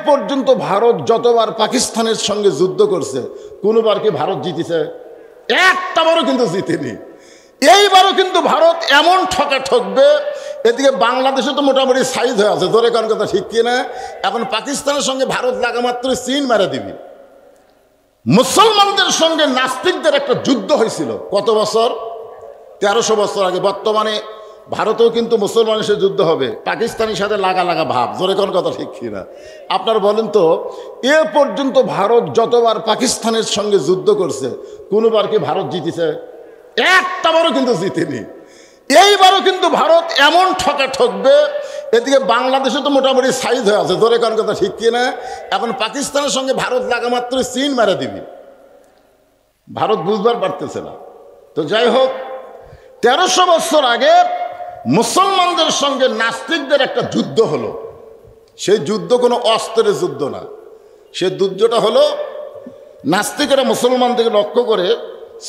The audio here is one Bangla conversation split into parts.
পর্যন্ত ভারত যতবার পাকিস্তানের সঙ্গে যুদ্ধ করছে কোনোবার কি ভারত জিতেছে? একটাবারও কিন্তু জিতেনি। এইবারও কিন্তু ভারত এমন ঠকা ঠকবে। এদিকে বাংলাদেশে তো মোটামুটি সাইজ হয়ে আছে, ধরে কারণ কথা ঠিক কিনা। এখন পাকিস্তানের সঙ্গে ভারত লাগা মাত্র চীন মেরে দিবি। মুসলমানদের সঙ্গে নাস্তিকদের একটা যুদ্ধ হয়েছিল কত বছর? 1300 বছর আগে। বর্তমানে ভারতেও কিন্তু মুসলমানের সাথে যুদ্ধ হবে, পাকিস্তানের সাথে লাগা লাগা ভাব, জোরে কোন কথা ঠিক কিনা। আপনার বলেন তো, এ পর্যন্ত ভারত যতবার পাকিস্তানের সঙ্গে যুদ্ধ করছে কোনোবার কি ভারত জিতেছে? একটাবারও কিন্তু জিতেনি। এইবারও কিন্তু ভারত এমন ঠকা ঠকবে। এদিকে বাংলাদেশে তো মোটামুটি সাইজ হয়ে আছে, ধরে কারণ কথা ঠিক কিনা। এখন পাকিস্তানের সঙ্গে ভারত লাগা মাত্র চীন মেরে দিবি। ভারত বুঝবার পারতেছে না। তো যাই হোক, 1300 বছর আগে মুসলমানদের সঙ্গে নাস্তিকদের একটা যুদ্ধ হলো। সেই যুদ্ধ কোনো অস্ত্রের যুদ্ধ না, সে যুদ্ধটা হলো নাস্তিকেরা মুসলমানদের লক্ষ্য করে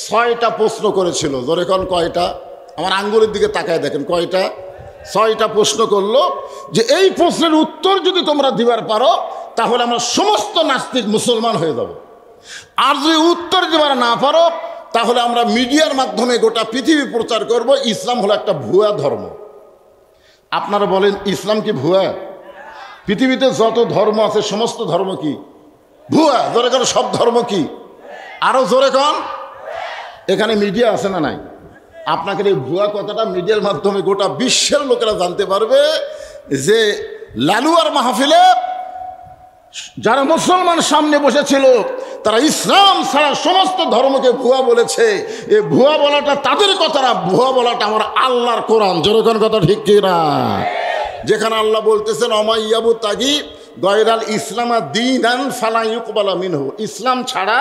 6টা প্রশ্ন করেছিল। ধরে কোন কয়টা? আমার আঙ্গুলের দিকে তাকায় দেখেন, কয়টা? 6টা প্রশ্ন করলো যে এই প্রশ্নের উত্তর যদি তোমরা দিবার পারো তাহলে আমরা সমস্ত নাস্তিক মুসলমান হয়ে যাব, আর যদি উত্তর দিবার না পারো তাহলে আমরা মিডিয়ার মাধ্যমে গোটা পৃথিবী প্রচার করব ইসলাম হলো একটা ভুয়া ধর্ম। আপনারা বলেন, ইসলাম কি ভুয়া? পৃথিবীতে যত ধর্ম আছে সমস্ত ধর্ম কি ভুয়া? জোরে কোন সব ধর্ম কি? আরো জোরে কোন। এখানে মিডিয়া আছে না নাই? আপনাকে এই ভুয়া কথাটা মিডিয়ার মাধ্যমে গোটা বিশ্বের লোকেরা জানতে পারবে যে লালুয়ার মাহফিলে যারা মুসলমান সামনে বসেছিল তারা ইসলাম ছাড়া সমস্ত ধর্মকে ভুয়া বলেছে। এই ভুয়া বলাটা তাদের কথা না, ভুয়া বলাটা আমার আল্লাহর কোরআন। যেরকম কথা ঠিক কিনা? যেখানে আল্লাহ বলতেছেন অমাইয়াবু তাগি গয়রাল ইসলামা দীনান ফালা ইউকবালা মিনহু, ইসলাম ছাড়া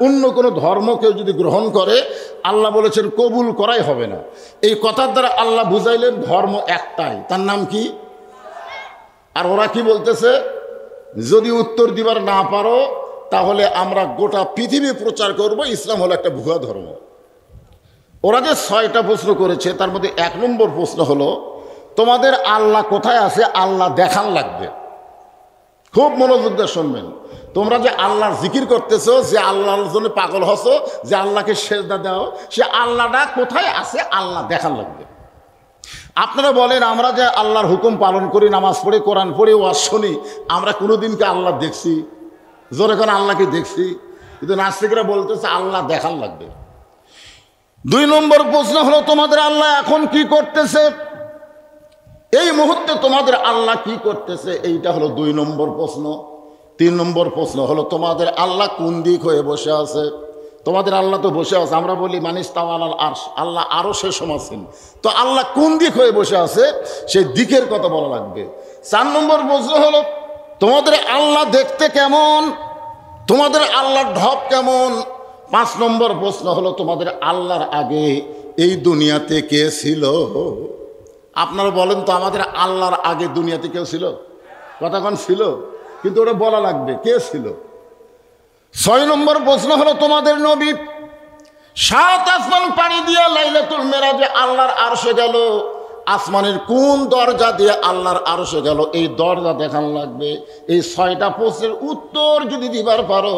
অন্য কোনো ধর্ম কেউ যদি গ্রহণ করে আল্লাহ বলেছেন কবুল করাই হবে না। এই কথার দ্বারা আল্লাহ বুঝাইলেন ধর্ম একটাই, তার নাম কি? আর ওরা কি বলতেছে? যদি উত্তর দিবার না পারো তাহলে আমরা গোটা পৃথিবী প্রচার করব ইসলাম হলো একটা ভুয়া ধর্ম। ওরা যে 6টা প্রশ্ন করেছে তার মধ্যে 1 নম্বর প্রশ্ন হলো তোমাদের আল্লাহ কোথায় আছে আল্লাহ দেখান লাগবে। খুব মনোযোগ দিয়ে শুনবেন। তোমরা যে আল্লাহর জিকির করতেছো, যে আল্লাহর জন্য পাগল হছো, যে আল্লাহকে সেজদা দাও, সে আল্লাহটা কোথায় আছে আল্লাহ দেখান লাগবে। আপনারা বলেন আমরা যে আল্লাহর হুকুম পালন করি, নামাজ পড়ি, কোরআন পড়ি, ওয়াজ শুনি, আমরা কোনোদিনকে আল্লাহ দেখছি? জোরে করে আল্লাহকে দেখছি? কিন্তু নাস্তিকরা বলতেছে আল্লাহ দেখান লাগবে। 2 নম্বর প্রশ্ন হলো তোমাদের আল্লাহ এখন কি করতেছে, এই মুহূর্তে তোমাদের আল্লাহ কি করতেছে, এইটা হলো 2 নম্বর প্রশ্ন। 3 নম্বর প্রশ্ন হলো তোমাদের আল্লাহ কোন দিক হয়ে বসে আছে। তোমাদের আল্লাহ তো বসে আছে, আমরা বলি মানিস তাওয়ালাল আরশ, আল্লাহ আরো সে সমাসীন, তো আল্লাহ কোন দিক হয়ে বসে আছে সেই দিকের কথা বলা লাগবে। 4 নম্বর প্রশ্ন হলো তোমাদের আল্লাহ দেখতে কেমন, তোমাদের আল্লাহর ঢপ কেমন। 5 নম্বর প্রশ্ন হলো তোমাদের আল্লাহর আগে এই দুনিয়াতে কে ছিল। আপনারা বলেন তো আমাদের আল্লাহর আগে দুনিয়াতে কেউ ছিল? কতক্ষণ ছিল? কিন্তু ওরা বলা লাগবে কে ছিল। 6 নম্বর প্রশ্ন হলো তোমাদের নবী 7 আসমান পাড়ি দিয়ে লাইলাতুল মেরাজে আল্লাহর আরশে গেল, আসমানের কোন দরজা দিয়ে আল্লাহর আরশে গেল এই দরজা দেখান লাগবে। এই 6টা প্রশ্নের উত্তর যদি দিবার পারো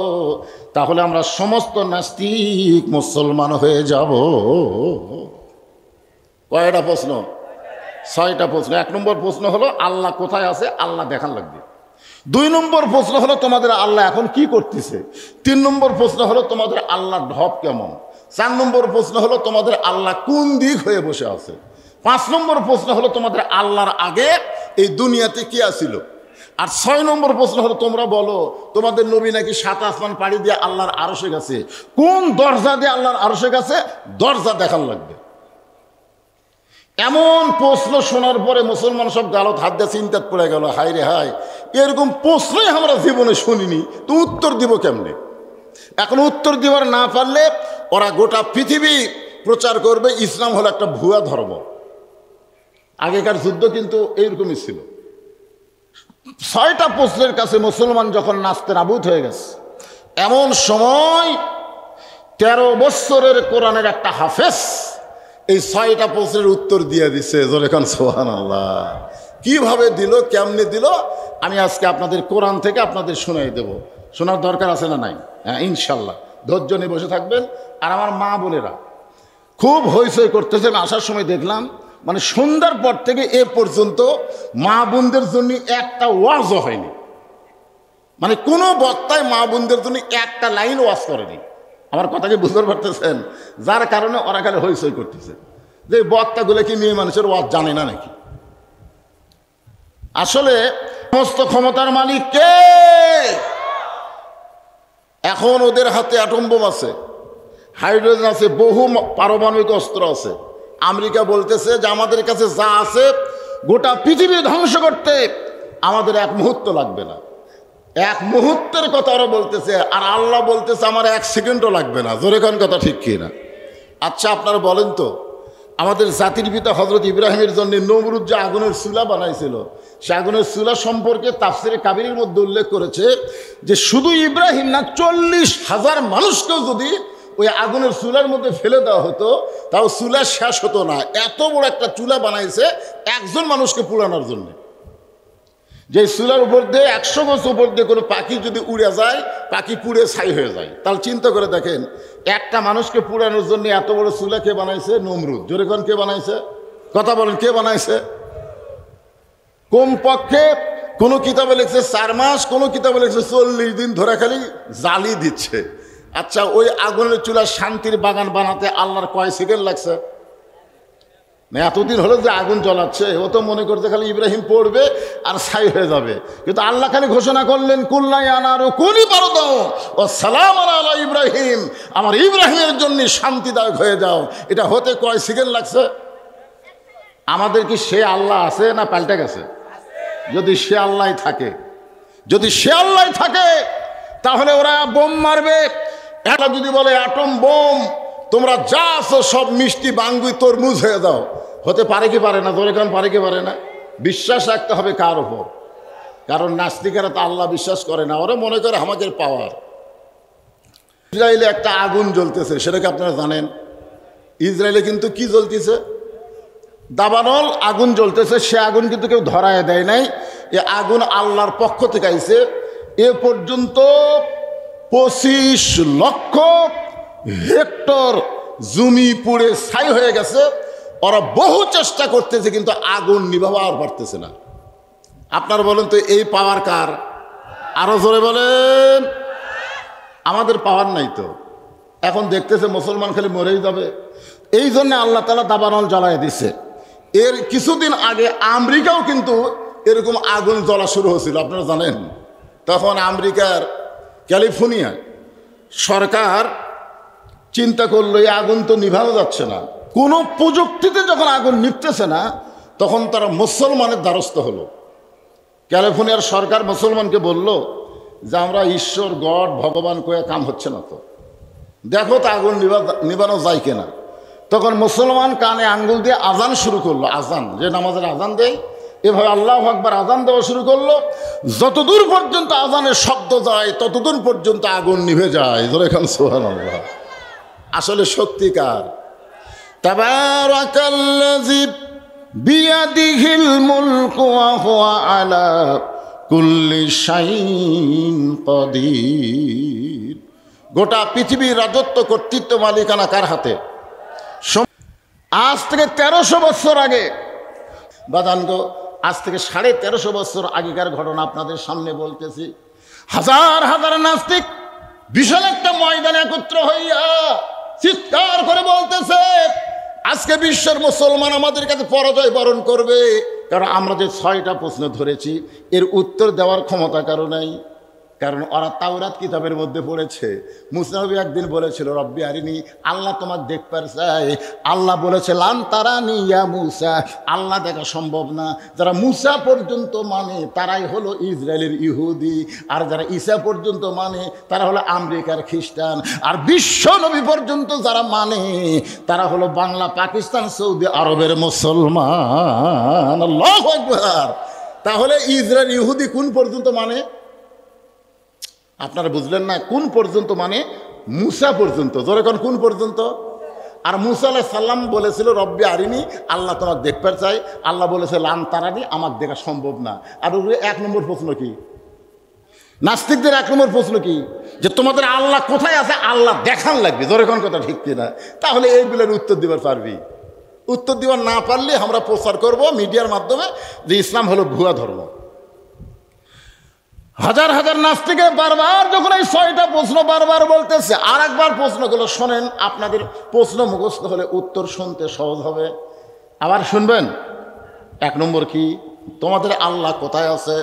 তাহলে আমরা সমস্ত নাস্তিক মুসলমান হয়ে যাব। কয়টা প্রশ্ন? 6টা প্রশ্ন। 1 নম্বর প্রশ্ন হলো আল্লাহ কোথায় আছে আল্লাহ দেখান লাগবে। 2 নম্বর প্রশ্ন হলো তোমাদের আল্লাহ এখন কি করতেছে। 3 নম্বর প্রশ্ন হলো তোমাদের আল্লাহর ঢপ কেমন। 4 নম্বর প্রশ্ন হলো তোমাদের আল্লাহ কোন দিক হয়ে বসে আছে। 5 নম্বর প্রশ্ন হলো তোমাদের আল্লাহর আগে এই দুনিয়াতে কি আছিল। আর 6 নম্বর প্রশ্ন হলো তোমরা বলো তোমাদের নবী নাকি 7 আসমান পাড়ি দিয়ে আল্লাহর আরশে গেছে, কোন দরজা দিয়ে আল্লাহর আরশে গেছে দরজা দেখান লাগবে। এমন প্রশ্ন শোনার পরে মুসলমান সব গালত হাত দিয়ে চিন্তাত পড়ে গেল, হায় রে হায়, এরকম প্রশ্নই আমরা জীবনে শুনিনি, তো উত্তর দিব কেমনে। এখন উত্তর দিবার না পারলে ওরা গোটা পৃথিবী প্রচার করবে ইসলাম হলো একটা ভুয়া ধর্ম। আগেকার যুদ্ধ কিন্তু এইরকমই ছিল। 6টা প্রশ্নের কাছে মুসলমান যখন নাস্তে নাবুদ হয়ে গেছে, এমন সময় 13 বছরের কোরআনের একটা হাফেজ এই 6টা প্রশ্নের উত্তর দিয়ে দিছে। জোরে খান সুবহানাল্লাহ। কিভাবে দিল, কেমনে দিল, আমি আজকে আপনাদের কোরআন থেকে আপনাদের শোনাই দেব। শোনার দরকার আছে না নাই? হ্যাঁ, ইনশাল্লাহ ধৈর্য নিয়ে বসে থাকবেন। আর আমার মা বোনেরা খুব হইচই করতেছে। আমি আসার সময় দেখলাম মানে সন্ধ্যার পর থেকে এ পর্যন্ত মা বোনদের জন্য একটা ওয়াজও হয়নি, মানে কোনো বক্তায় মা বোনদের জন্য একটা লাইন ওয়াজ করেনি। আমার কথাকে বুঝতে পারতেছেন? যার কারণে ওরা খালি হইচই করতেছে যে বক্তাগুলো কি মেয়ে মানুষের ওয়াজ জানে না নাকি? আসলে সমস্ত ক্ষমতার মালিক কে? এখন ওদের হাতে অ্যাটম বোম আছে, হাইড্রোজেন আছে, বহু পারমাণবিক অস্ত্র আছে। আমেরিকা বলতেছে যে আমাদের কাছে যা আছে গোটা পৃথিবী ধ্বংস করতে আমাদের এক মুহূর্ত লাগবে না। এক মুহূর্তের কথা ওরা বলতেছে, আর আল্লাহ বলতেছে আমার এক সেকেন্ডও লাগবে না। জোরে কোন কথা ঠিক কি না? আচ্ছা আপনারা বলেন তো, আমাদের জাতির পিতা হজরত ইব্রাহিমের জন্য নমরুদ যে আগুনের চুলা বানাইছিল, সে আগুনের চুলা সম্পর্কে তাফসিরে কাবিরের মধ্যে উল্লেখ করেছে যে শুধু ইব্রাহিম না, 40,000 মানুষকেও যদি ওই আগুনের চুলার মধ্যে ফেলে দেওয়া হতো তাও চুলা শেষ হতো না। এত বড় একটা চুলা বানাইছে একজন মানুষকে পুরানোর জন্য। যে চুলার উপর দিয়ে 100 গজ উপর দিয়ে কোনো পাখি যদি উড়ে যায়, পাখি পুড়ে ছাই হয়ে যায়। তাহলে চিন্তা করে দেখেন, একটা মানুষকে পুরানোর জন্য এত বড় চুলা কে বানাইছে? নমরুদ। জোরে কোন কে বানাইছে? কথা বলেন, কে বানাইছে? কমপক্ষে কোনো কিতাবে লিখছে 4 মাস, কোনো কিতাবে লিখছে 40 দিন ধরে খালি জ্বালি দিচ্ছে। আচ্ছা ওই আগুনের চুলা শান্তির বাগান বানাতে আল্লাহর কয় সেকেন্ড লাগছে? না এতদিন হলো যে আগুন জ্বলাচ্ছে, ও তো মনে করতে খালি ইব্রাহিম পড়বে আর ছাই হয়ে যাবে। কিন্তু আল্লাহ খালি ঘোষণা করলেন কুল্লাই আনারু কুনি পারদ ও সালাম আলা ইব্রাহিম, আমার ইব্রাহিমের জন্য শান্তিদায়ক হয়ে যাও। এটা হতে কয় সেকেন্ড লাগছে? আমাদের কি সে আল্লাহ আছে না পাল্টে গেছে? যদি সে আল্লাহ থাকে, যদি সে আল্লাহ থাকে তাহলে ওরা বোম মারবে। এটা যদি বলে অ্যাটম বোম, তোমরা যা আছো সব মিষ্টি বাঙ্গুই তরমুজ হয়ে যাও, হতে পারে কি পারে না? ধরে কারণ পারে কি পারে না? বিশ্বাস রাখতে হবে কার ওপর? কারণ নাস্তিকেরা তো আল্লাহ বিশ্বাস করে না, ওরা মনে করে আমাদের পাওয়ার। ইসরায়েলে একটা আগুন জ্বলতেছে, সেটাকে আপনারা জানেন? ইসরায়েলে কিন্তু কি জ্বলতেছে? দাবানল আগুন জ্বলতেছে। সে আগুন কিন্তু কেউ ধরায় দেয় নাই, এ আগুন আল্লাহর পক্ষ থেকে আইছে। এ পর্যন্ত 25 লক্ষ হেক্টর জমি পুড়ে ছাই হয়ে গেছে। ওরা বহু চেষ্টা করতেছে কিন্তু আগুন নিভাবার পারতেছে না। আপনার বলেন তো এই পাওয়ার কার? আরো জোরে বলেন। আমাদের পাওয়ার নাই তো। এখন দেখতেছে মুসলমান খালি মরেই যাবে, এই জন্য আল্লাহ তাআলা দাবানল জ্বালায় দিছে। এর কিছুদিন আগে আমেরিকাও কিন্তু এরকম আগুন জ্বলা শুরু হয়েছিল, আপনারা জানেন? তখন আমেরিকার ক্যালিফোর্নিয়া সরকার চিন্তা করলো এই আগুন তো নিভানো যাচ্ছে না, কোনো প্রযুক্তিতে যখন আগুন নিভতেছে না তখন তারা মুসলমানের দ্বারস্থ হলো। ক্যালিফোর্নিয়ার সরকার মুসলমানকে বলল যে আমরা ঈশ্বর গড ভগবান কয়ে কাম হচ্ছে না, তো দেখো তো আগুন নিভানো যায় কিনা। তখন মুসলমান কানে আঙ্গুল দিয়ে আজান শুরু করলো, আজান যে নামাজের আজান দেয়, এভাবে আল্লাহু আকবার আজান দেওয়া শুরু করলো। যতদূর পর্যন্ত আজানের শব্দ যায় ততদূর পর্যন্ত আগুন নিভে যায়। ধরে খান সুবহানাল্লাহ। আসলে শক্তি কার? তাবারাকাল্লাযী বিয়াদিহিল মুলকু ওয়া হুয়া আলা কুল্লি শাইইন কাদির। গোটা পৃথিবীর রাজত্ব কর্তৃত্ব মালিকানা কার হাতে? আজ থেকে 1300 বছর আগে, বাদানগো, আজ থেকে 1350 বছর আগেকার ঘটনা আপনাদের সামনে বলতেছি। হাজার হাজার নাস্তিক বিশাল একটা ময়দানে একত্র হইয়া চিৎকার করে বলতেছে আজকে বিশ্বের মুসলমান আমাদের কাছে পরাজয় বরণ করবে, কারণ আমরা যে 6টা প্রশ্ন ধরেছি এর উত্তর দেওয়ার ক্ষমতা কারো নাই। কারণ ওরা তাওরাত কিতাবের মধ্যে পড়েছে। মুসা নবী একদিন বলেছিল রব্বি আরিনি, আল্লাহ তোমার দেখবার চাই। আল্লাহ বলেছে লান তারানি ইয়া মুসা, আল্লাহ দেখা সম্ভব না। যারা মুসা পর্যন্ত মানে তারাই হলো ইসরায়েলের ইহুদি, আর যারা ঈসা পর্যন্ত মানে তারা হলো আমেরিকার খ্রিস্টান, আর বিশ্ব নবী পর্যন্ত যারা মানে তারা হলো বাংলা, পাকিস্তান, সৌদি আরবের মুসলমান। আল্লাহু আকবার। তাহলে ইসরায়েল ইহুদি কোন পর্যন্ত মানে? আপনারা বুঝলেন না? কোন পর্যন্ত মানে? মুসা পর্যন্ত। যখন কোন পর্যন্ত? আর মুসা আলাইহিস সালাম বলেছিল রব্বি আরিনি, আল্লাহ তোমাকে দেখতে চাই। আল্লাহ বলেছে লান তারানি, আমাকে দেখা সম্ভব না। আর ওর 1 নম্বর প্রশ্ন কি? নাস্তিকদের 1 নম্বর প্রশ্ন কি? যে তোমাদের আল্লাহ কোথায় আছে, আল্লাহ দেখান লাগবে। জোরে কোন কথা ঠিক কিনা? তাহলে এইগুলোর উত্তর দিবার পারবি? উত্তর দিবার না পারলে আমরা প্রচার করব মিডিয়ার মাধ্যমে যে ইসলাম হলো ভুয়া ধর্ম। হাজার হাজার নাস্তিকের বারবার যখন এই 6টা প্রশ্ন বারবার বলতেছে, আর একবার প্রশ্নগুলো শোনেন, আপনাদের প্রশ্ন মুখস্থ হলে উত্তর শুনতে সহজ হবে। আবার শুনবেন। 1 নম্বর কি? তোমাদের আল্লাহ কোথায় আছে?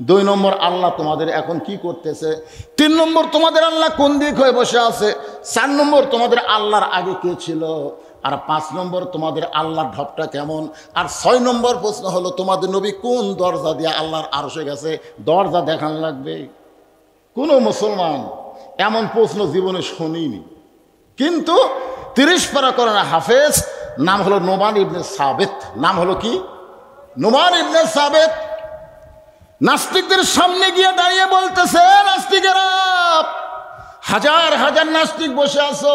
2 নম্বর, আল্লাহ তোমাদের এখন কি করতেছে? 3 নম্বর, তোমাদের আল্লাহ কোন দিক হয়ে বসে আছে? 4 নম্বর, তোমাদের আল্লাহর আগে কে ছিল? আর 5 নম্বর, তোমাদের আল্লাহর ঢপটা কেমন? আর 6 নম্বর প্রশ্ন হলো তোমাদের নবী কোন দরজা দিয়ে আল্লাহর আরশে গেছে? দরজা দেখান লাগবে। কোনো মুসলমান এমন প্রশ্ন জীবনে শুনিনি। কিন্তু 30 পারা করেন হাফেজ, নাম হলো নোমান ইবনে সাবেত। নাম হলো কি? নোমান ইবনে সাবেত। নাস্তিকদের সামনে গিয়ে দাঁড়িয়ে বলতেছে, নাস্তিকেরা, হাজার হাজার নাস্তিক বসে আছো,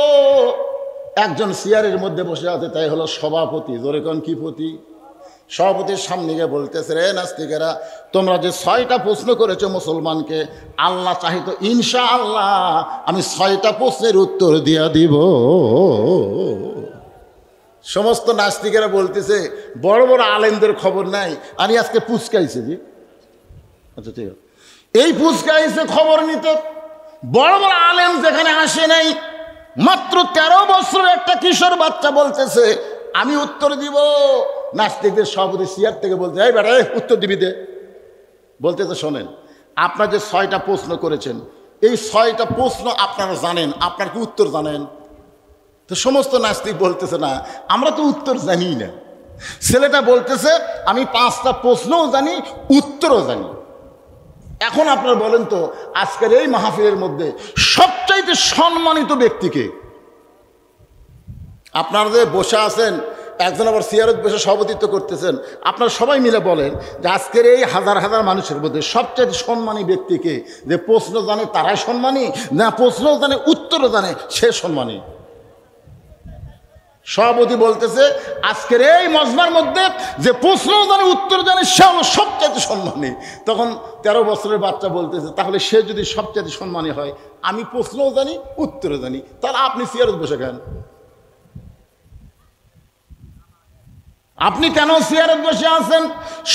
একজন চেয়ারের মধ্যে বসে আছে, তাই হলো সভাপতি। জোরে কোন কি পতি? সভাপতির সামনে গিয়ে বলতেছে, রে নাস্তিকেরা, তোমরা যে 6টা প্রশ্ন করেছো মুসলমানকে, আল্লাহ চাহিত ইনশাআল্লাহ আমি 6টা প্রশ্নের উত্তর দিয়া দিব। সমস্ত নাস্তিকেরা বলতেছে, বড় বড় আলেমদের খবর নাই, আমি আজকে পুচকাইছি। জি আচ্ছা ঠিক আছে, এই পুচকাইছে খবর নিতে। বড় বড় আলেম যেখানে আসে নাই, মাত্র 13 বছরের একটা কিশোর বাচ্চা বলতেছে আমি উত্তর দিব। নাস্তিকদের সভাপতি চেয়ার থেকে বলতে, এই বেটা উত্তর দিবি দে। বলতেছে, শোনেন, আপনার যে 6টা প্রশ্ন করেছেন, এই 6টা প্রশ্ন আপনারা জানেন, আপনার কি উত্তর জানেন? তো সমস্ত নাস্তিক বলতেছে, না আমরা তো উত্তর জানি না। ছেলেটা বলতেছে, আমি 5টা প্রশ্নও জানি, উত্তরও জানি। এখন আপনারা বলেন তো, আজকের এই মাহফিলের মধ্যে সবচাইতে সম্মানিত ব্যক্তিকে? আপনারা যে বসে আছেন, একজন আবার চেয়ারে বসে সভাপতিত্ব করতেছেন, আপনারা সবাই মিলে বলেন যে আজকের এই হাজার হাজার মানুষের মধ্যে সবচাইতে সম্মানী ব্যক্তিকে? যে প্রশ্ন জানে তারাই সম্মানী, না প্রশ্নও জানে উত্তরও জানে সে সম্মানী? সভাপতি বলতেছে, আজকের এই মজমার মধ্যে যে প্রশ্নও জানে উত্তর জানে সে হলো সবচাইতে সম্মানী। তখন 13 বছরের বাচ্চা বলতেছে, তাহলে সে যদি সবচাইতে সম্মানী হয়, আমি প্রশ্নও জানি উত্তরও জানি, তাহলে আপনি চেয়ারে বসে খান? আপনি কেন চেয়ারে বসে আছেন?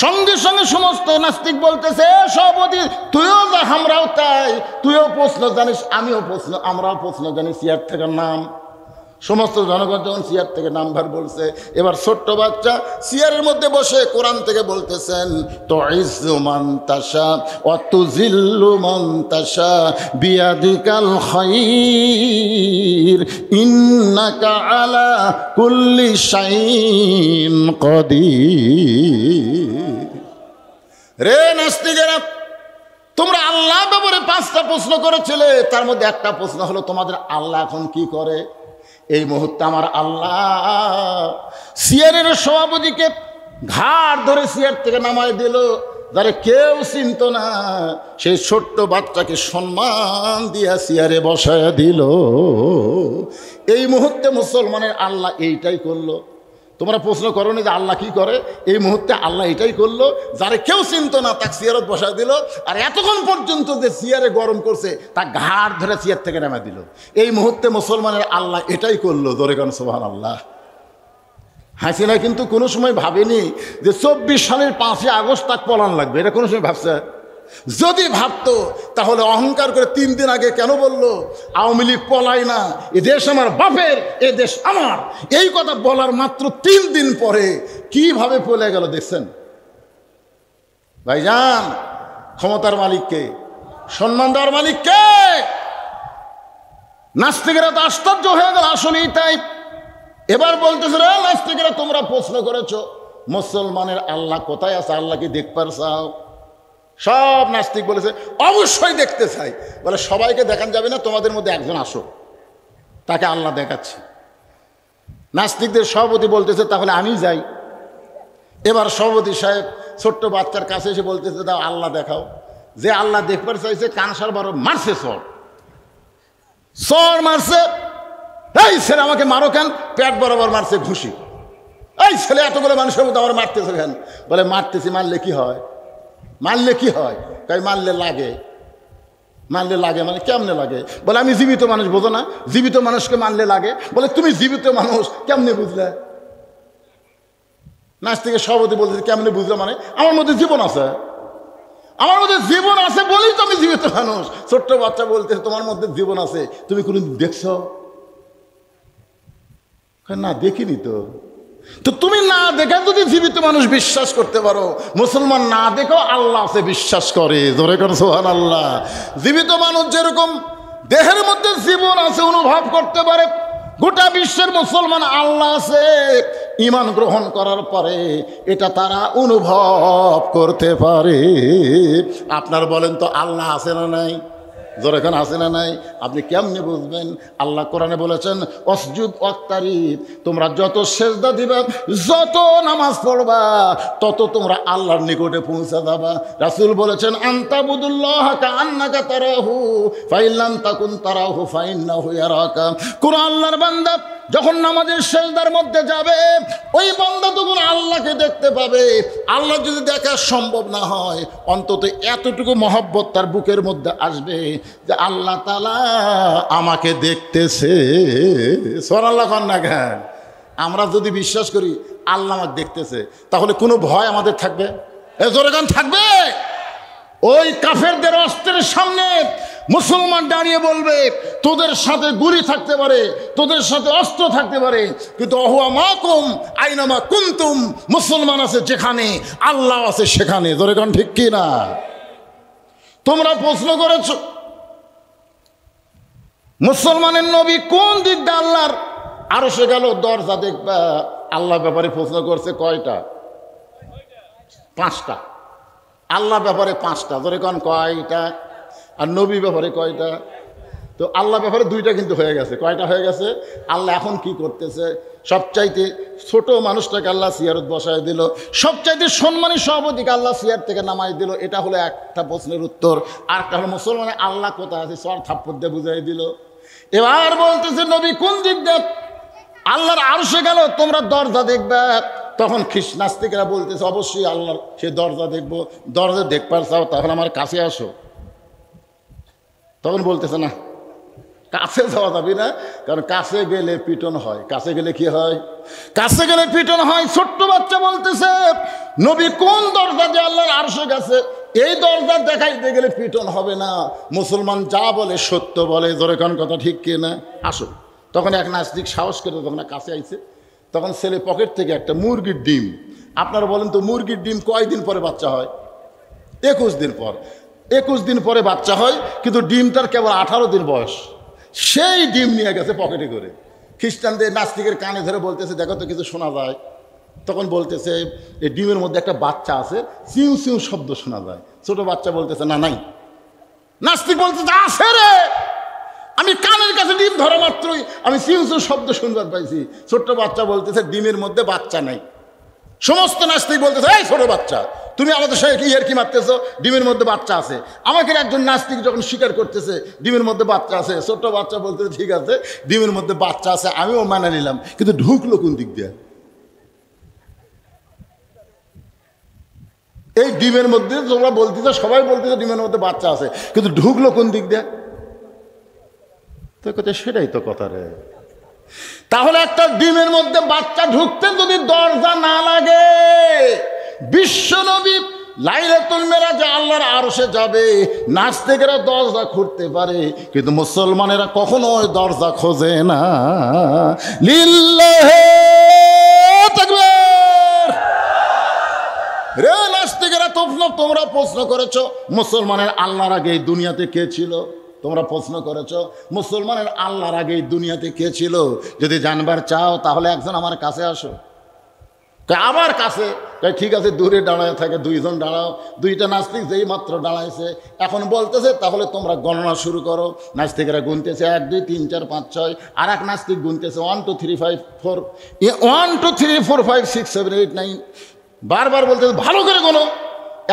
সঙ্গে সঙ্গে সমস্ত নাস্তিক বলতেছে, সভাপতি তুইও যা, আমরাও তাই, তুইও প্রশ্ন জানিস, আমিও প্রশ্ন, আমরাও প্রশ্ন জানি, চেয়ার থেকে নাম। সমস্ত জনগণ যখন চেয়ার থেকে নাম্বার বলছে, এবার ছোট্ট বাচ্চা চেয়ারের মধ্যে বসে কোরআন থেকে বলতেছেন, তুইজ্জু মান তাশা ওয়া তুযিল্লু মান তাশা বিয়াদিকাল খায়র ইন্নাকা আলা কুল্লি শাইইন কাদির। রে নাস্তিকেরা, তোমরা আল্লাহ ব্যাপারে 5টা প্রশ্ন করেছিলে, তার মধ্যে একটা প্রশ্ন হলো তোমাদের আল্লাহ এখন কি করে? এই মুহূর্তে আমার আল্লাহ চেয়ারের সভাপতিকে ঘাড় ধরে চেয়ার থেকে নামায় দিল, যারা কেউ চিনত না, সেই ছোট্ট বাচ্চাকে সম্মান দিয়া চেয়ারে বসায় দিল। এই মুহূর্তে মুসলমানের আল্লাহ এইটাই করলো। তোমরা প্রশ্ন করো না যে আল্লাহ কি করে? এই মুহূর্তে আল্লাহ এটাই করলো, যারা কেউ চিনত না তাকে চেয়ারত বসায় দিল, আর এতক্ষণ পর্যন্ত যে চেয়ারে গরম করছে তা ঘাড় ধরে চেয়ার থেকে নামা দিল। এই মুহূর্তে মুসলমানের আল্লাহ এটাই করলো। জোরে গান সুবহানাল্লাহ। হাসিনা কিন্তু কোনো সময় ভাবেনি যে 24 সালের 5ই আগস্ট তাক পলান লাগবে, এটা কোনো সময় ভাবছে? যদি ভাবতো তাহলে অহংকার করে 3 দিন আগে কেন বললো আওয়ামী লীগ পলায় না, এ দেশ আমার বাপের, এ দেশ আমার? এই কথা বলার মাত্র 3 দিন পরে কিভাবে পলে গেল দেখছেন? ভাইজান, ক্ষমতার মালিককে, সম্মান দেওয়ার মালিককে? নাস্তিকেরা তো আশ্চর্য হয়ে গেল। আসলেই তাই। এবার বলতেছে, রে নাস্তিকেরা, তোমরা প্রশ্ন করেছো মুসলমানের আল্লাহ কোথায় আছে, আল্লাহ কি দেখবার চাও? সব নাস্তিক বলেছে অবশ্যই দেখতে চাই। বলে সবাইকে দেখান যাবে না, তোমাদের মধ্যে একজন আসো, তাকে আল্লাহ দেখাচ্ছে। নাস্তিকদের সভাপতি বলতেছে, তাহলে আমি যাই। এবার সভাপতি সাহেব ছোট্ট বাচ্চার কাছে এসে বলতেছে, দাও আল্লাহ দেখাও। যে আল্লাহ দেখবার চাইছে কানসার বারো মারছে, চর মারছে। এই ছেলে আমাকে মারো কেন? পেট বরাবর মারছে ঘুষি। এই ছেলে এতগুলো মানুষের মধ্যে আমার মারতেছে কেন? বলে মারতেছি, মারলে কি হয়? মারলে কি হয়? তাই মারলে লাগে। মারলে লাগে মানে কেমনে লাগে? বলে আমি জীবিত মানুষ, বোঝো না? জীবিত মানুষকে মারলে লাগে। বলে তুমি জীবিত মানুষ কেমনে বুঝলে? নাস্তিকের সভাপতি বলতেছে কেমনে বুঝলে মানে আমার মধ্যে জীবন আছে, আমার মধ্যে জীবন আছে বলেই তো আমি জীবিত মানুষ। ছোট্ট বাচ্চা বলতেছে তোমার মধ্যে জীবন আছে, তুমি কোনদিন দেখছো? না দেখিনি তো। তো তুমি না দেখে যদি জীবিত মানুষ বিশ্বাস করতে পারো, মুসলমান না দেখো আল্লাহ আছে বিশ্বাস করে, জোরে করে সুবহানাল্লাহ। জীবিত মানুষ যেরকম দেহের মধ্যে জীবন আছে অনুভব করতে পারে, গোটা বিশ্বের মুসলমান আল্লাহ আছে ঈমান গ্রহণ করার পরে এটা তারা অনুভব করতে পারে। আপনার বলেন তো আল্লাহ আছে না নাই? জোরে এখন আছে না নাই? আপনি কেমনে বুঝবেন? আল্লাহ কোরআনে বলেছেন অসজুদ ওয়াক্তারিব, তোমরা যত সেজদা দিবা, যত নামাজ পড়বা, তত তোমরা আল্লাহর নিকটে পৌঁছে যাবা। রাসূল বলেছেন আনতাবুদুল্লাহ কাআন্নাকা তারাহু ফাইন লাম তাকুন তারাহু ফাইন্নাহু ইয়ারাকা। কোন আল্লাহর বান্দা যখন নামাজের সেজদার মধ্যে যাবে, ওই বান্দা তখন আল্লাহকে দেখতে পাবে। আল্লাহ যদি দেখা সম্ভব না হয়, অন্তত এতটুকু মহব্বত তার বুকের মধ্যে আসবে যে আল্লাহ তাআলা আমাকে দেখতেছে। সুবহানাল্লাহ কন্যা গান। আমরা যদি বিশ্বাস করি আল্লাহ আমাকে দেখতেছে, তাহলে কোনো ভয় আমাদের থাকবে? এ জোরে গান থাকবে? ওই কাফেরদের অস্ত্রের সামনে মুসলমান দাঁড়িয়ে বলবে তোদের সাথে গুলি থাকতে পারে, তোদের সাথে অস্ত্র থাকতে পারে, কিন্তু অহুয়া মাকুম আইনামা কুনতুম, মুসলমান আছে যেখানে আল্লাহ আছে সেখানে। জোরে গান ঠিক কি না? তোমরা প্রশ্ন করেছ মুসলমানের নবী কোন দিক দিয়ে আল্লাহর আরশে গেল দরজা দেখবা। আল্লাহ ব্যাপারে প্রশ্ন করছে কয়টা? 5টা। আল্লাহ ব্যাপারে 5টা। ধরে কোন কয়টা? আর নবী ব্যাপারে কয়টা? তো আল্লাহ ব্যাপারে 2টা কিন্তু হয়ে গেছে। কয়টা হয়ে গেছে? আল্লাহ এখন কি করতেছে? সবচাইতে ছোট মানুষটাকে আল্লাহ সিয়ারত বসায় দিল, সবচাইতে সম্মানী সভাপতিকে আল্লাহ সিয়ার থেকে নামাই দিল। এটা হলো একটা প্রশ্নের উত্তর। আর একটা হলো মুসলমানে আল্লাহ কোথায় আছে, সর থাপ্পড় দিয়ে বুঝাই দিল। এবার বলতেছে নবী কোন দিক দিয়ে আল্লাহর আরশে গেল, তোমরা দরজা দেখবে। তখন নাস্তিকেরা বলতেছে অবশ্যই আল্লাহর সে দরজা দেখবো। দরজা দেখবার চাও তাহলে আমার কাছে আসো। তখন বলতেছে না, কাছে যাওয়া যাবে না, কারণ কাছে গেলে পিটন হয়। কাছে গেলে কি হয়? কাছে গেলে পিটন হয়। ছোট্ট বাচ্চা বলতেছে নবী কোন দরজা দিয়ে আল্লাহর আরশে গেছে, এই দরজা দেখাইতে গেলে পিটন হবে না। মুসলমান যা বলে সত্য বলে। জোরে কোন কথা ঠিক কি না? আসো। তখন এক নাস্তিক সাহস করে তখন কাছে আইছে। তখন ছেলে পকেট থেকে একটা মুরগির ডিম, আপনারা বলেন তো মুরগির ডিম কয়দিন পরে বাচ্চা হয়? 21 দিন পর। 21 দিন পরে বাচ্চা হয়, কিন্তু ডিমটার কেবল 18 দিন বয়স। সেই ডিম নিয়ে গেছে পকেটে করে। খ্রিস্টানদের নাস্তিকের কানে ধরে বলতেছে দেখো তো কিছু শোনা যায়। তখন বলতেছে এই ডিমের মধ্যে একটা বাচ্চা আছে, চিউ চিউ শব্দ শোনা যায়। ছোট বাচ্চা বলতেছে না নাই। নাস্তিক বলতেছে আছে রে, আমি কানের কাছে ডিম ধরা মাত্রই আমি চিউ চিউ শব্দ শুনবার পাইছি। ছোট্ট বাচ্চা বলতেছে ডিমের মধ্যে বাচ্চা নাই। সমস্ত নাস্তিক বলতেছে এই ছোট বাচ্চা তুমি আমাদের সঙ্গে কি কি মারতেছো, ডিমের মধ্যে বাচ্চা আছে। আমাকে একজন নাস্তিক যখন স্বীকার করতেছে ডিমের মধ্যে বাচ্চা আছে, ছোট্ট বাচ্চা বলতেছে ঠিক আছে ডিমের মধ্যে বাচ্চা আছে, আমিও মানে নিলাম, কিন্তু ঢুকলো কোন দিক দিয়ে? এই ডিমের মধ্যে তোমরা বলতেছো, সবাই বলতেছে ডিমের মধ্যে বাচ্চা আছে, কিন্তু ঢুকলো কোন দিক দিয়ে? তো কথা সেটাই তো কথা রে। তাহলে একটা ডিমের মধ্যে বাচ্চা ঢুকতে যদি দরজা না লাগে, বিশ্বনবী লাইলাতুল মেরাজে আল্লাহর আরশে যাবে, নাস্তিকেরা দরজা খুঁড়তে পারে, কিন্তু মুসলমানেরা কখনো দরজা খোঁজে না। লিল্লাহি তাকবীর। রে নাস্তিকেরা তোমরা প্রশ্ন করেছো মুসলমানের আল্লাহর আগে এই দুনিয়াতে কে ছিল? তোমরা প্রশ্ন করেছো মুসলমানের আল্লাহর আগে এই দুনিয়াতে কে ছিল? যদি জানবার চাও তাহলে একজন আমার কাছে আসো। আমার কাছে ঠিক আছে, দূরে দাঁড়ায় থাকে 2 জন দাঁড়াও। 2টা নাস্তিক যেই মাত্র দাঁড়াইছে এখন বলতেছে তাহলে তোমরা গণনা শুরু করো। নাস্তিকেরা গুনতেছে 1 2 3 4 5 6, আর এক নাস্তিক গুনতেছে 1 2 3 5 4 1 2 3 4 5 6 7 8 9। বারবার বলতেছে ভালো করে গোনো,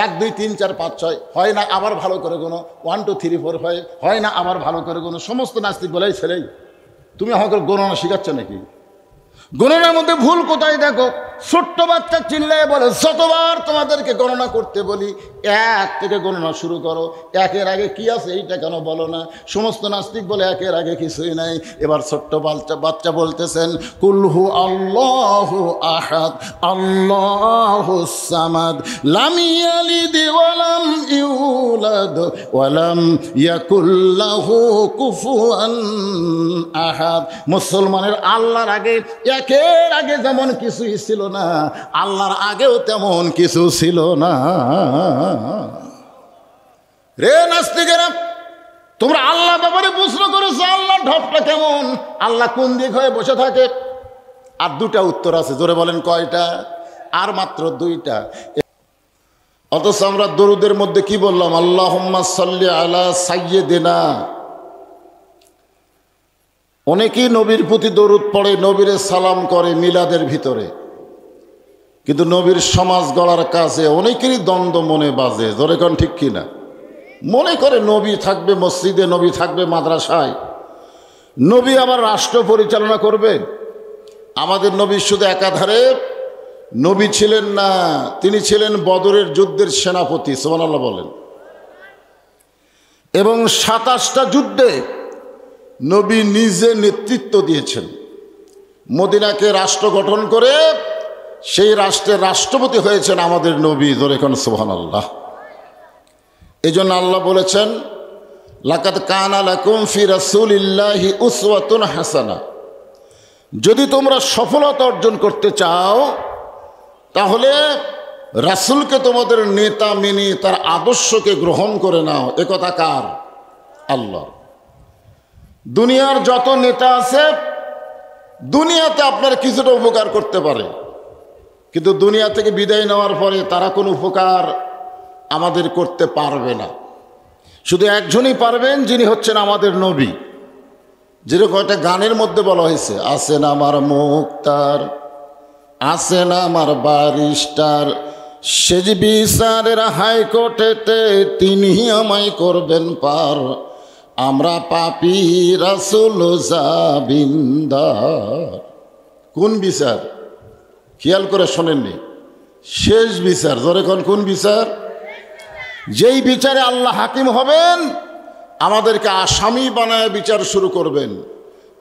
1 2 3 4 5 6 হয় না, আবার ভালো করে গোনো 1 2 3 4 5 হয় না, আবার ভালো করে গোনো। সমস্ত নাস্তিক বলেই ছেলেই তুমি আমাকে গণনা শিখাচ্ছ নাকি? গণনার মধ্যে ভুল কোথায় দেখো? ছোট্ট বাচ্চা চিল্লায় বলে, যতবার তোমাদেরকে গণনা করতে বলি এক থেকে গণনা শুরু করো, একের আগে কি আছে এইটা কেন বলো না? সমস্ত নাস্তিক বলে একের আগে কিছুই নাই। এবার ছোট্ট বাচ্চা বলতেছেন, কুলহু আল্লাহু আহাদ আল্লাহু সামাদ লাম ইয়ালিদ ওয়া লাম ইউলাদ ওয়া লাম ইয়াকুল লাহু কুফুয়ান আহাদ। মুসলমানের আল্লাহর আগে, একের আগে যেমন কিছুই ছিল না, আল্লাহর আগেও তেমন কিছু ছিল না। রে নাস্তিকেরা, তোমরা আল্লাহ ব্যাপারে প্রশ্ন করেছো, আল্লাহ ঢপটা কেমন, আল্লাহ কোন দিক হয়ে বসে থাকে? আর দুটা উত্তর আছে, জোরে বলেন কয়টা? আর মাত্র দুইটা। অথচ আমরা দরুদের মধ্যে কি বললাম? আল্লাহুম্মা সাল্লি আলা সাইয়্যিদিনা। অনেকেই নবীর প্রতি দরুদ পড়ে, নবীরে সালাম করে মিলাদের ভিতরে, কিন্তু নবীর সমাজ গড়ার কাজে অনেকেরই দ্বন্দ্ব মনে বাজে। জোরে কোন ঠিক কিনা? মনে করে নবী থাকবে মসজিদে, নবী থাকবে মাদ্রাসায়, নবী আবার রাষ্ট্র পরিচালনা করবে। আমাদের নবী শুধু একাধারে নবী ছিলেন না, তিনি ছিলেন বদরের যুদ্ধের সেনাপতি, সুবহানাল্লাহ বলেন। এবং 27টা যুদ্ধে নবী নিজে নেতৃত্ব দিয়েছেন। মদিনাকে রাষ্ট্র গঠন করে সেই রাষ্ট্রের রাষ্ট্রপতি হয়েছেন আমাদের নবী। জোরে কোন সুবহানাল্লাহ। এই জন্য আল্লাহ বলেছেন, লাকাদ কানা লাকুম ফি রাসূলিল্লাহি উসওয়াতুন হাসানা। যদি তোমরা সফলতা অর্জন করতে চাও তাহলে রাসূলকে তোমাদের নেতা মেনে তার আদর্শকে গ্রহণ করে নাও। এ কথা কার? আল্লাহ। দুনিয়ার যত নেতা আছে দুনিয়াতে আপনার কিছুটা উপকার করতে পারে, কিন্তু দুনিয়া থেকে বিদায় নেওয়ার পরে তারা কোনো উপকার আমাদের করতে পারবে না। শুধু একজনই পারবেন, যিনি হচ্ছেন আমাদের নবী। যেরকম একটা গানের মধ্যে বলা হয়েছে, আসেন আমার মুক্তার, আসেন আমার ব্যারিস্টার, সেজ বিচারের হাইকোর্টেতে তিনি আমায় করবেন পার, আমরা পাপী রাসূল জাবিন্দার। কোন বিচার? খেয়াল করে শোনেননি? শেষ বিচার। জোরে কোন বিচার? যেই বিচারে আল্লাহ হাকিম হবেন, আমাদেরকে আসামি বানায় বিচার শুরু করবেন।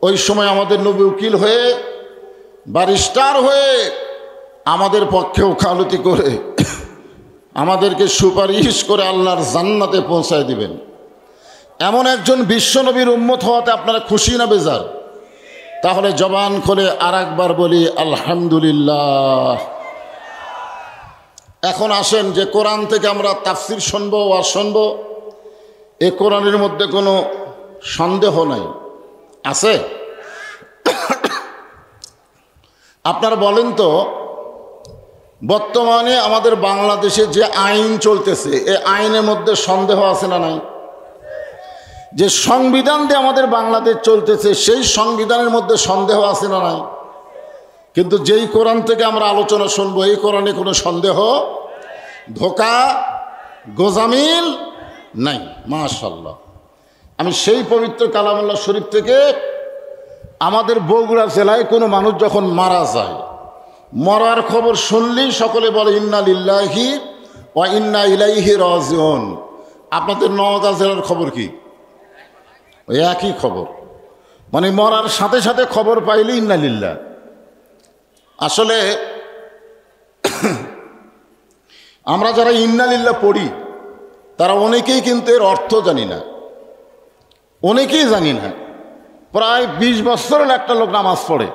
ওই সময় আমাদের নবী উকিল হয়ে, ব্যারিস্টার হয়ে আমাদের পক্ষে ওকালতি করে আমাদেরকে সুপারিশ করে আল্লাহর জান্নাতে পৌঁছায় দিবেন। এমন একজন বিশ্বনবীর উম্মত হওয়াতে আপনারা খুশি না বেজার? তাহলে জবান খুলে আর একবার বলি আলহামদুলিল্লাহ। এখন আসেন যে কোরআন থেকে আমরা তাফসির শুনবো, ওয়াজ শুনবো, এই কোরআনের মধ্যে কোনো সন্দেহ নাই, আছে? আপনারা বলেন তো, বর্তমানে আমাদের বাংলাদেশে যে আইন চলতেছে, এই আইনের মধ্যে সন্দেহ আছে না নাই? যে সংবিধান দিয়ে আমাদের বাংলাদেশ চলতেছে, সেই সংবিধানের মধ্যে সন্দেহ আছে না নাই? কিন্তু যেই কোরআন থেকে আমরা আলোচনা শুনবো, এই কোরআনে কোনো সন্দেহ, ধোঁকা, গোজামিল নাই। মাশাআল্লাহ। আমি সেই পবিত্র কালামুল্লাহ শরীফ থেকে, আমাদের বগুড়া জেলায় কোনো মানুষ যখন মারা যায়, মরার খবর শুনলেই সকলে বলে ইন্না লিল্লাহি ওয়া ইন্না ইলাইহি রাজিউন। আপনাদের নওগাঁ জেলার খবর কি? ওই একই খবর, মানে মরার সাথে সাথে খবর পাইলে ইন্না লিল্লাহ। আসলে আমরা যারা ইন্না লিল্লাহ পড়ি তারা অনেকেই কিন্তু এর অর্থ জানি না, অনেকেই জানি না। প্রায় 20 বছরের একটা লোক নামাজ পড়ে,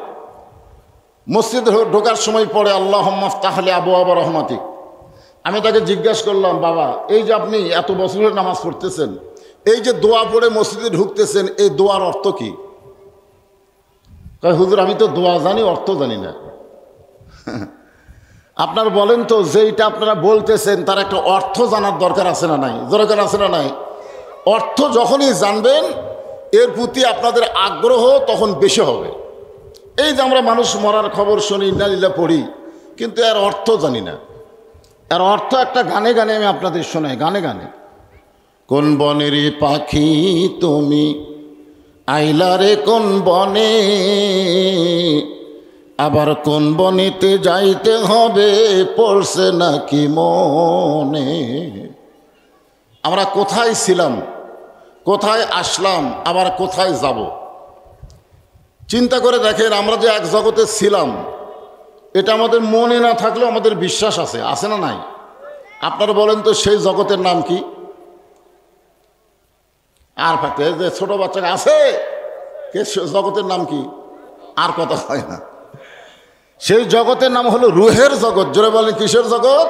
মসজিদে ঢোকার সময় পড়ে আল্লাহুম্মা ইফতাহলি আবওয়াবা রাহমাতিক। আমি তাকে জিজ্ঞাসা করলাম, বাবা এই যে আপনি এত বছরের নামাজ পড়তেছেন, এই যে দোয়া পড়ে মসজিদে ঢুকতেছেন, এই দোয়ার অর্থ কি? কয় হুজুর আমি তো দোয়া জানি, অর্থ জানি না। আপনার বলেন তো, যেইটা আপনারা বলতেছেন তার একটা অর্থ জানার দরকার আছে না নাই? দরকার আছে না নাই? অর্থ যখনই জানবেন এর প্রতি আপনাদের আগ্রহ তখন বেশি হবে। এই যে আমরা মানুষ মরার খবর শুনি, ইন্না লিল্লাহ পড়ি, কিন্তু এর অর্থ জানি না। এর অর্থ একটা গানে গানে আমি আপনাদের শোনাই, গানে গানে। কোন বনেরই পাখি তুমি আইলারে কোন বনে, আবার কোন বনেতে যাইতে হবে, পড়ছে নাকি মনে। আমরা কোথায় ছিলাম, কোথায় আসলাম, আবার কোথায় যাব? চিন্তা করে দেখেন, আমরা যে এক জগতে ছিলাম, এটা আমাদের মনে না থাকলেও আমাদের বিশ্বাস আছে, আছে না নাই? আপনারা বলেন তো সেই জগতের নাম কি? আর ফাঁকতে যে ছোট বাচ্চাকে আছে, কে জগতের নাম কি? আর কথা হয় না। সেই জগতের নাম হলো রুহের জগৎ। জোরে বলেন কিসের জগৎ?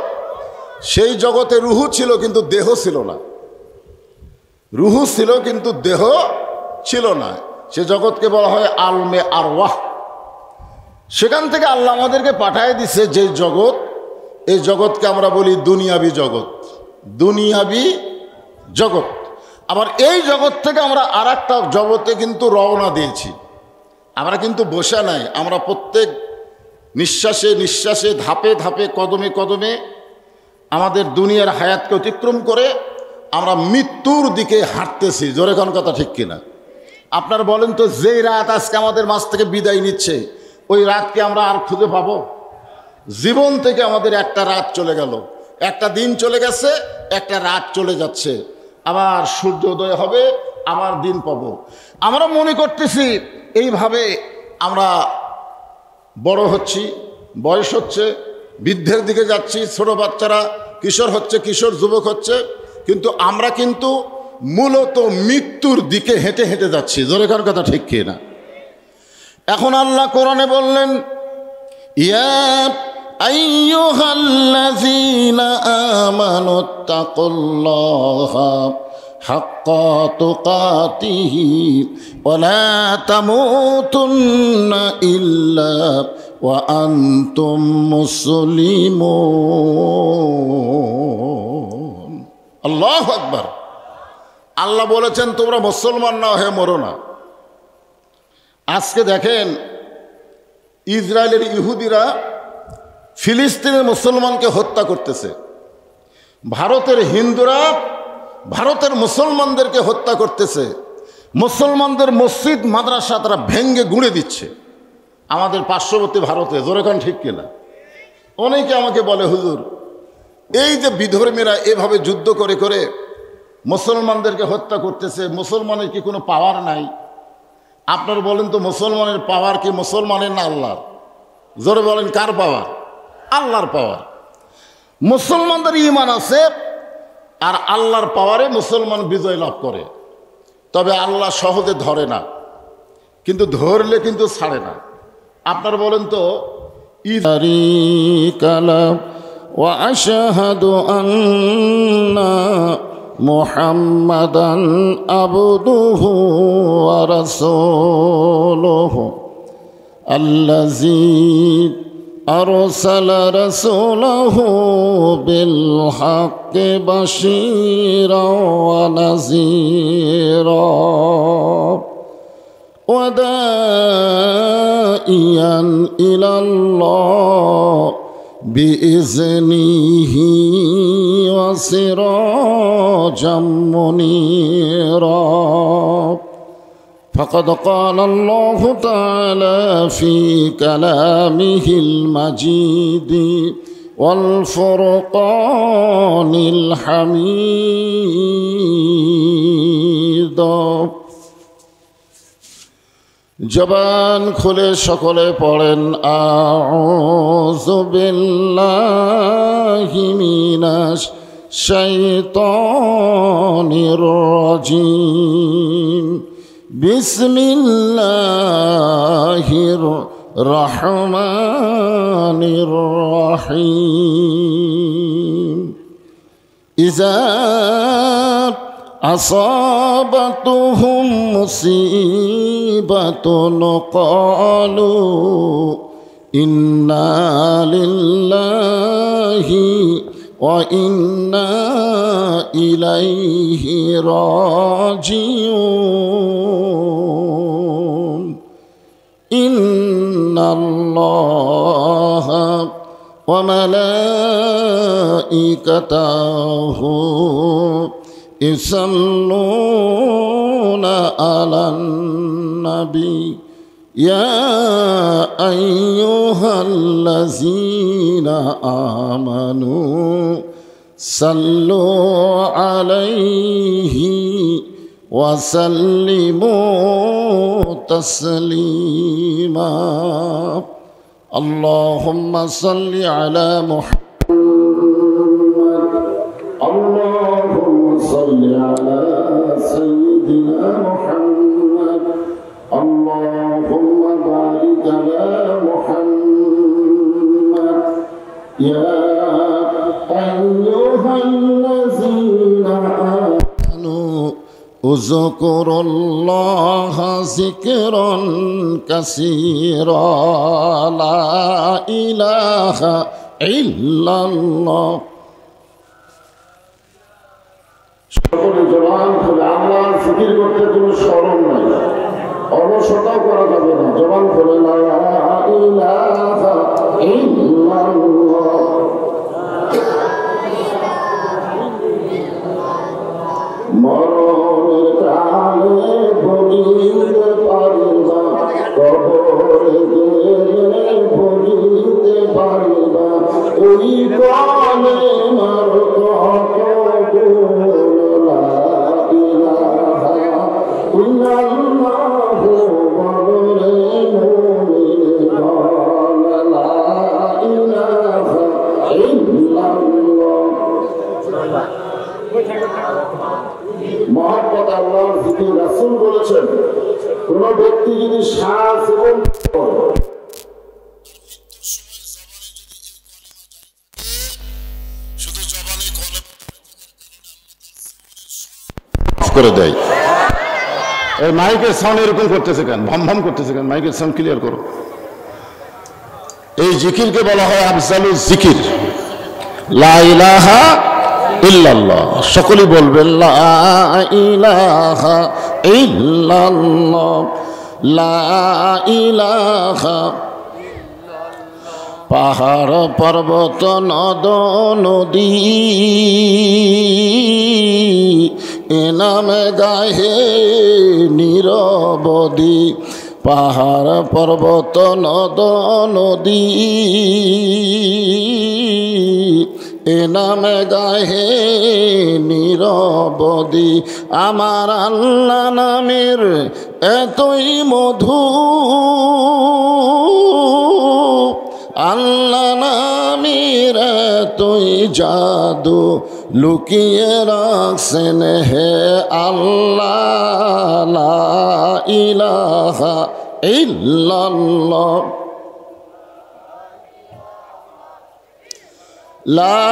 সেই জগতে রুহু ছিল কিন্তু দেহ ছিল না। রুহু ছিল কিন্তু দেহ ছিল না। সে জগৎকে বলা হয় আলমে আরওয়াহ। সেখান থেকে আল্লাহ আমাদেরকে পাঠিয়ে দিছে যে জগৎ, এই জগৎকে আমরা বলি দুনিয়াবি জগৎ। দুনিয়াবি জগৎ। আবার এই জগৎ থেকে আমরা আর একটা জগতে কিন্তু রওনা দিয়েছি। আমরা কিন্তু বসে নাই, আমরা প্রত্যেক নিঃশ্বাসে নিঃশ্বাসে, ধাপে ধাপে, কদমে কদমে আমাদের দুনিয়ার হায়াতকে অতিক্রম করে আমরা মৃত্যুর দিকে হাঁটতেছি। জোরে কোন কথা ঠিক কিনা? আপনার বলেন তো, যেই রাত আজকে আমাদের মাঝ থেকে বিদায় নিচ্ছে, ওই রাতকে আমরা আর খুঁজে পাবো? জীবন থেকে আমাদের একটা রাত চলে গেল, একটা দিন চলে গেছে, একটা রাত চলে যাচ্ছে, আবার সূর্যোদয় হবে, আবার দিন পাবো। আমরা মনে করতেছি এইভাবে আমরা বড় হচ্ছি, বয়স হচ্ছে, বৃদ্ধের দিকে যাচ্ছি, ছোট বাচ্চারা কিশোর হচ্ছে, কিশোর যুবক হচ্ছে, কিন্তু আমরা কিন্তু মূলত মৃত্যুর দিকে হেঁটে হেঁটে যাচ্ছি। জোরে কার কথা ঠিক কি না? এখন আল্লাহ কোরআনে বললেন, ইয়া আইয়ুহাল্লাযীনা আমানুত্তাকুল্লাহা হাক্কা তুকাতিহি ওয়া লা তামুতুন্না ইল্লা ওয়া আনতুম মুসলিমুন। আল্লাহু আকবার। আল্লাহ বলেছেন তোমরা মুসলমান না হয়ে মরো না। আজকে দেখেন, ইসরায়েলের ইহুদিরা ফিলিস্তিনের মুসলমানকে হত্যা করতেছে, ভারতের হিন্দুরা ভারতের মুসলমানদেরকে হত্যা করতেছে, মুসলমানদের মসজিদ মাদ্রাসা তারা ভেঙ্গে গুঁড়ে দিচ্ছে আমাদের পার্শ্ববর্তী ভারতে। জোরে কোন ঠিক কিনা? অনেকে আমাকে বলে, হুজুর, এই যে বিধর্মীরা এভাবে যুদ্ধ করে করে মুসলমানদেরকে হত্যা করতেছে, মুসলমানের কি কোনো পাওয়ার নাই? আপনার বলেন তো, মুসলমানের পাওয়ার কি মুসলমানের না আল্লাহর? জোরে বলেন, কার পাওয়ার? আল্লাহর পাওয়ার। মুসলমানদের ঈমান আছে, আর আল্লাহর পাওয়ারে মুসলমান বিজয় লাভ করে। তবে আল্লাহ সহজে ধরে না, কিন্তু ধরলে কিন্তু ছাড়ে না। আপনার বলেন তো, ওয়া আশহাদু আন্না মুহাম্মাদান আবদুহু ওয়া রাসূলুহু আল্লাযী আরসালা রাসূলাহু বিল হাক্কি বাশীরাও ওয়া নাযীরা ওয়া দাঈয়ান ইলাল্লাহ বিইজনিহি ওয়া সিরাজাম মুনীরা। فقد قال الله تعالى في كلامه المجيد والفرقان الحميد। জবান খুলে সকলে পড়েন, আউযু বিল্লাহি মিনাশ শাইতানির রাজীম। বিসমিল্লাহির রহমানির রহিম। ইযা আসাবাতুহুম মুসিবাতুন ক্বালু ইন্না লিল্লাহি ওয়া ইন্না ইলাইহি রাজিউন। ইন্নাল্লাহা ওয়া মালাইকাতাহু ইসাল্লুনা আলান النبي يا أيها الذين آمنوا صلوا عليه وسلموا تسليما اللهم صل على محمد اللهم صل على سيدنا محمد اللهم بارك على محمد يا أيها الذين آمنوا اذكروا الله ذكرا كثيرا لا إله إلا الله সকলে জবান খুলে আল্লাহর জিকির করতে কোনো শরম নাই অলসতাও করা যাবে না জবান খুলে লা ইলাহা ইল্লাল্লাহ মরণের কালে বলিতে পারিবা কবরে গেলে বলিতে পারিবা ওই কালে মার কত গুণ লা ইলাহা ইল্লাল্লাহ বলে মুমিন লা ইলাহা ইল্লাল্লাহ মহব্বত আল্লাহর জিকির রাসূল বলেছেন কোন ব্যক্তি যদি শ্বাস এবং শুধু জবানে করে দেয় এই মাইকের সাউন্ড এরকম করতেছে কেন ভম ভম করতেছে কেন মাইকের সাউন্ড ক্লিয়ার করো এই জিকিরকে বলা হয় আফজালুজ জিকির লা ইলাহা ইল্লাল্লাহ সকলে বলবেন লা ইলাহা ইল্লাল্লাহ লা ইলাহা পাহাড় পর্বত নদ নদী এ নামে গাহে নিরবধি পাহাড় পর্বত নদ নদী এ নামে গাহে নিরবধি আমার আল্লাহ নামের এতই মধু আল্লাহ নামের এতই জাদু লুকিয়ে রাখছেন হে আল্লাহ লা ইলাহা ইল্লাল্লাহ লা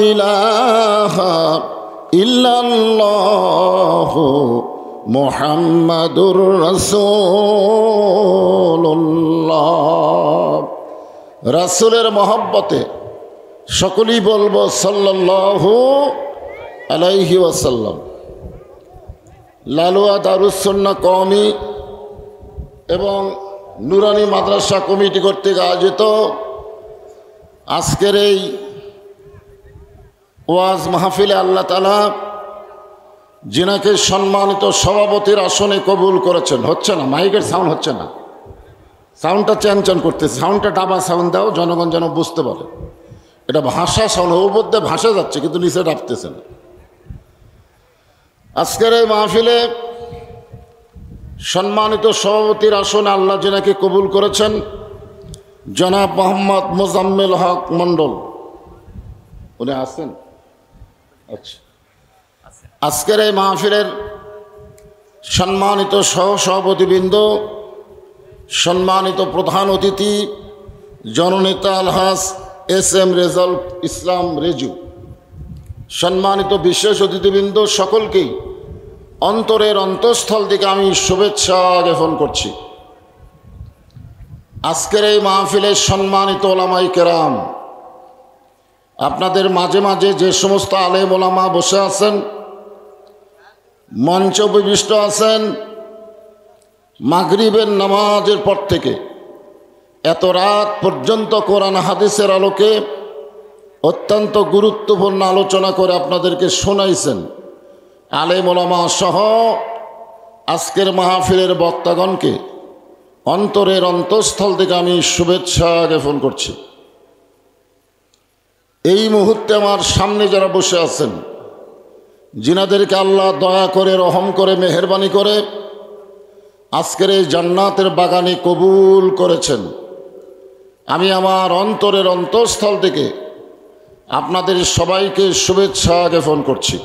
ইলাহা ইল্লাল্লাহ মুহাম্মাদুর রাসূলুল্লাহ রাসূলের মহব্বতে সকলেই বলবো সাল্লাল্লাহু আলাইহি ওয়াসাল্লাম। লালুয়া দারুস সুন্নাহ কওমি এবং নুরানি মাদ্রাসা কমিটি কর্তৃক আয়োজিত আজকের এই ওয়াজ মাহফিলে আল্লাহ তাআলা যিনাকে সম্মানিত সভাপতির আসনে কবুল করেছেন। হচ্ছে না, মাইকের সাউন্ড হচ্ছে না, সাউন্ডটা চ্যানচ্যান করতেছে, সাউন্ডটা ডাবা সাউন্ড দাও জনগণ যেন বুঝতে পারে। এটা ভাষা সাউন্ড, ওর মধ্যে ভাসা যাচ্ছে কিন্তু নিচে ডাবতেছে না। আজকের এই মাহফিলে সম্মানিত সভাপতির আসনে আল্লাহ যিনাকে কবুল করেছেন জনাব মোহাম্মদ মোজাম্মেল হক মণ্ডল, উনি আসছেন। আচ্ছা, আজকের এই মাহফিলের সম্মানিত সহসভাপতিবৃন্দ, সম্মানিত প্রধান অতিথি জননেতা আলহাজ এস এম রেজাউল ইসলাম রেজু, সম্মানিত বিশেষ অতিথিবৃন্দ, সকলকেই অন্তরের অন্তঃস্থল থেকে আমি শুভেচ্ছা জ্ঞাপন করছি। আজকের এই মাহফিলের সম্মানিত ওলামায়ে কেরাম, আপনাদের মাঝে মাঝে যে সমস্ত আলেম ওলামা বসে আছেন, মঞ্চ উপবিষ্ট আছেন, মাগরিবের নামাজের পর থেকে এত রাত পর্যন্ত কোরআন হাদিসের আলোকে অত্যন্ত গুরুত্বপূর্ণ আলোচনা করে আপনাদেরকে শোনাইছেন। আলেম ওলামা সহ আজকের মাহফিলের বক্তাগণকে অন্তরের অন্তঃস্থল থেকে আমি শুভেচ্ছা জ্ঞাপন করছি। এই মুহূর্তে আমার সামনে যারা বসে আছেন, যিনাদেরকে আল্লাহ দয়া করে, রহম করে, মেহেরবানি করে আজকের এই জান্নাতের বাগানে কবুল করেছেন, আমি আমার অন্তরের অন্তঃস্থল থেকে আপনাদের সবাইকে শুভেচ্ছা জ্ঞাপন করছি।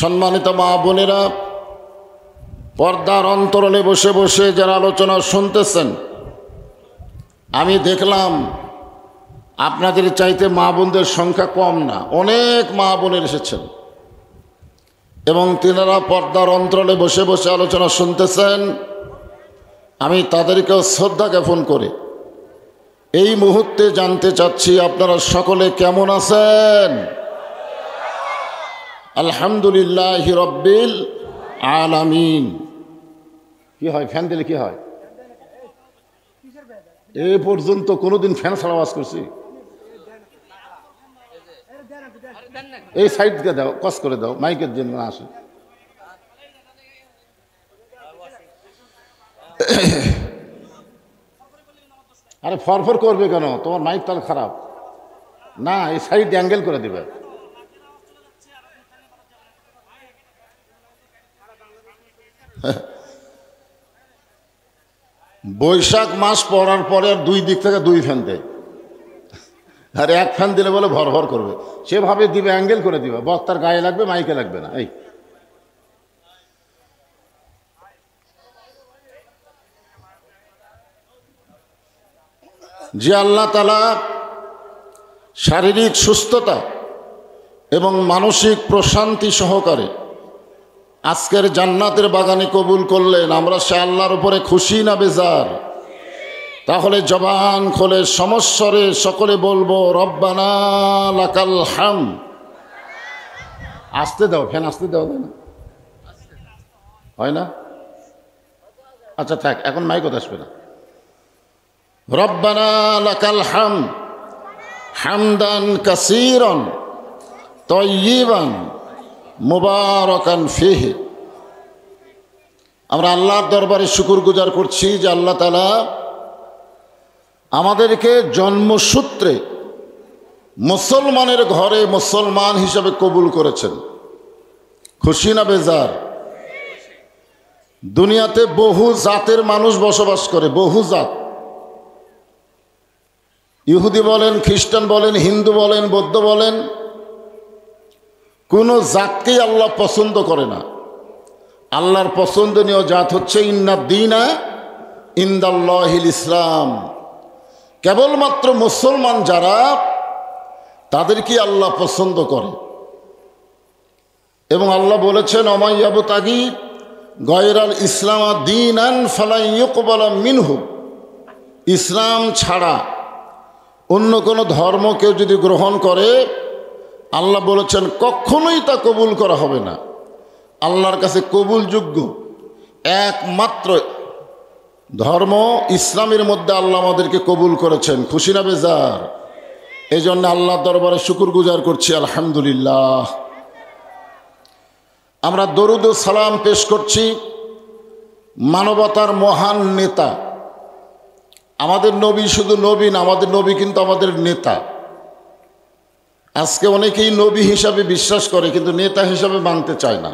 সম্মানিত মা বোনেরা, পর্দার অন্তরালে বসে বসে যারা আলোচনা শুনতেছেন, আমি দেখলাম আপনাদের চাইতে মা বোনদের সংখ্যা কম না, অনেক মা বোনের এসেছেন এবং তিনারা পর্দার অন্তরালে বসে বসে আলোচনা শুনতেছেন। আমি তাদেরকেও শ্রদ্ধা জ্ঞাপন করে এই মুহূর্তে জানতে চাচ্ছি আপনারা সকলে কেমন আছেন? আলহামদুলিল্লাহ রব্বিল আলামিন। কি হয়, ফ্যান দিলে কি হয়? এ পর্যন্ত কোনোদিন ফ্যান ছাড়া আওয়াজ করছি? এই সাইড দিয়ে দাও, কস করে দাও, মাইকের জন্য আসে। আরে ফরফর করবে কেন? তোমার মাইক তাহলে খারাপ না, এই সাইড অ্যাঙ্গেল করে দিবে। বৈশাখ মাস পড়ার পরে আর দুই দিক থেকে দুই ফ্যান দেয়, আর এক ফ্যান দিলে বলে ভর ভর করবে, সেভাবে দিবে, অ্যাঙ্গেল করে দিবে, বক্তার গায়ে লাগবে, মাইকে লাগবে না। এই যে আল্লাহ তাআলা শারীরিক সুস্থতা এবং মানসিক প্রশান্তি সহকারে আজকের জান্নাতের বাগানে কবুল করলেন, আমরা সে আল্লাহর উপরে খুশি না বেজার? তাহলে জবান খোলে সমস্বরে সকলে বলবো রব্বানা লাকাল হামদ। আসতে দাও, ফ্যান আসতে দাও না, হয় না? আচ্ছা থাক, এখন মাইকত আসবে না। রব্বানা লাকাল হামদ হামদান কাসীরান তাইয়িবান মুবারাকান ফিহি। আমরা আল্লাহর দরবারে শুকরগুজার করছি যে আল্লাহ তাআলা আমাদেরকে জন্মসূত্রে মুসলমানের ঘরে মুসলমান হিসাবে কবুল করেছেন। খুশি না বেজার? দুনিয়াতে বহু জাতের মানুষ বসবাস করে, বহু জাত। ইহুদি বলেন, খ্রিস্টান বলেন, হিন্দু বলেন, বৌদ্ধ বলেন, কোনো জাতকেই আল্লাহ পছন্দ করে না। আল্লাহর পছন্দনীয় জাত হচ্ছে ইন্নাদ্দীনা ইনদাল্লাহিল ইসলাম। কেবলমাত্র মুসলমান যারা, তাদেরকে আল্লাহ পছন্দ করে। এবং আল্লাহ বলেছেন অমাইয়াবতাগি গয়রাল ইসলাম দীনান ফালা ইউকবালা মিনহু। ইসলাম ছাড়া অন্য কোনো ধর্ম কেউ যদি গ্রহণ করে, আল্লাহ বলেছেন কখনোই তা কবুল করা হবে না। আল্লাহর কাছে কবুলযোগ্য একমাত্র ধর্ম ইসলামের মধ্যে আল্লাহ আমাদেরকে কবুল করেছেন। খুশি না বেজার? এই জন্য আল্লাহর দরবারে শুকরগুজার করছি, আলহামদুলিল্লাহ। আমরা দরুদ ও সালাম পেশ করছি মানবতার মহান নেতা। আমাদের নবী শুধু নবী না, আমাদের নবী কিন্তু আমাদের নেতা। আজকে অনেকেই নবী হিসাবে বিশ্বাস করে কিন্তু নেতা হিসাবে মানতে চায় না।